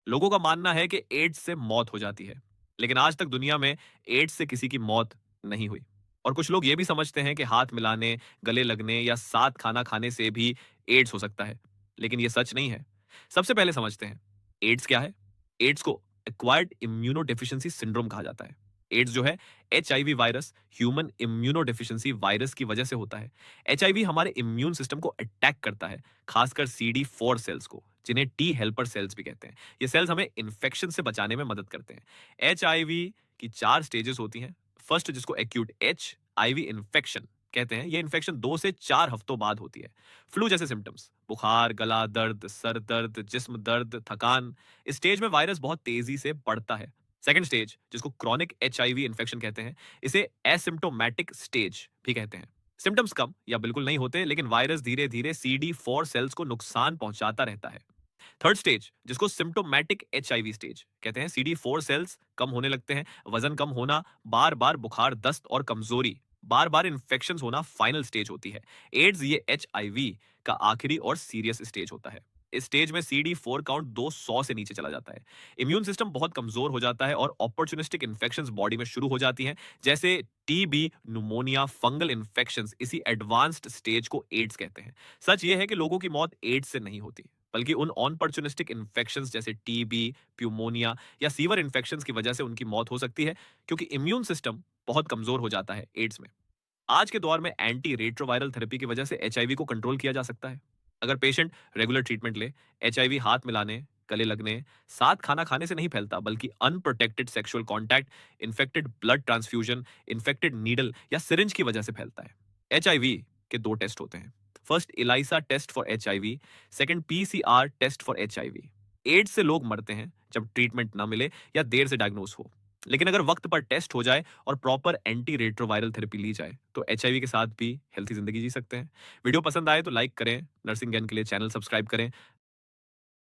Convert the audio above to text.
लोगों का मानना है कि एड्स से मौत हो जाती है, लेकिन आज तक दुनिया में एड्स से किसी की मौत नहीं हुई। और कुछ लोग ये भी समझते हैं कि हाथ मिलाने, गले लगने या साथ खाना खाने से भी एड्स हो सकता है, लेकिन ये सच नहीं है। सबसे पहले समझते हैं, एड्स क्या है? एड्स को एक्वायर्ड इम्यूनोडेफिशिएंसी सिंड्रोम कहा जाता है। एड्स जो है HIV virus, human immunodeficiency virus की वजह से होता है। एचआईवी हमारे इम्यून सिस्टम को अटैक करता है, खासकर CD4 सेल्स को, जिन्हें टी हेल्पर सेल्स भी कहते हैं। ये सेल्स हमें इन्फेक्शन से बचाने में मदद करते हैं। एचआईवी की 4 स्टेजेस होती हैं। फर्स्ट, जिसको एक्यूट एचआईवी इन्फेक्शन कहते हैं, ये इन्फेक्शन 2 से 4 हफ्तों बाद होती है। फ्लू जैसे सिम्टम्स, बुखार, गला दर्द, सर दर्द, जिस्म दर्द, थकान। इस स्टेज में वायरस बहुत तेजी से बढ़ता है। सेकंड स्टेज, जिसको क्रॉनिक एचआईवी इन्फेक्शन कहते हैं, इसे एसिम्प्टोमेटिक स्टेज भी कहते हैं। सिम्टम्स कम या बिल्कुल नहीं होते, लेकिन वायरस धीरे धीरे CD4 सेल्स को नुकसान पहुंचाता रहता है। थर्ड स्टेज, जिसको सिम्प्टोमेटिक एचआईवी स्टेज कहते हैं, CD4 सेल्स कम होने लगते हैं, वजन कम होना, बार बार बुखार, दस्त और कमजोरी, बार बार इन्फेक्शन होना फाइनल स्टेज होती है। एड्स ये एचआईवी का आखिरी और सीरियस स्टेज होता है। इस स्टेज में CD4 काउंट 200 से नीचे चला जाता है। इम्यून सिस्टम बहुत कमजोर हो जाता है और अपॉर्चुनिस्टिक इन्फेक्शंस बॉडी में शुरू हो जाती हैं, जैसे टीबी, न्यूमोनिया, फंगल इन्फेक्शंस। इसी एडवांस्ड स्टेज को एड्स कहते हैं। सच ये है कि लोगों की मौत एड्स से नहीं होती, बल्कि उन ऑनपर्चुनिस्टिक इन्फेक्शंस जैसे टीबी, प्यूमोनिया या सीवर इन्फेक्शंस की वजह से उनकी मौत हो सकती है, क्योंकि इम्यून सिस्टम बहुत कमजोर हो जाता है एड्स में। आज के दौर में एंटी रेट्रोवायरल थेरेपी की वजह से एचआईवी को कंट्रोल किया जा सकता है। अगर पेशेंट रेगुलर ट्रीटमेंट ले, एचआईवी हाथ मिलाने, गले लगने, साथ खाना खाने से नहीं फैलता, बल्कि unprotected sexual contact, infected blood transfusion, infected needle या सिरिंज की वजह से फैलता है। एचआईवी के 2 टेस्ट होते हैं। First, ELISA test for HIV, second PCR test for HIV. AIDS से लोग मरते हैं जब ट्रीटमेंट ना मिले या देर से डायग्नोस हो। लेकिन अगर वक्त पर टेस्ट हो जाए और प्रॉपर एंटी रेट्रोवायरल थेरेपी ली जाए, तो एचआईवी के साथ भी हेल्थी जिंदगी जी सकते हैं। वीडियो पसंद आए तो लाइक करें, नर्सिंग ज्ञान के लिए चैनल सब्सक्राइब करें।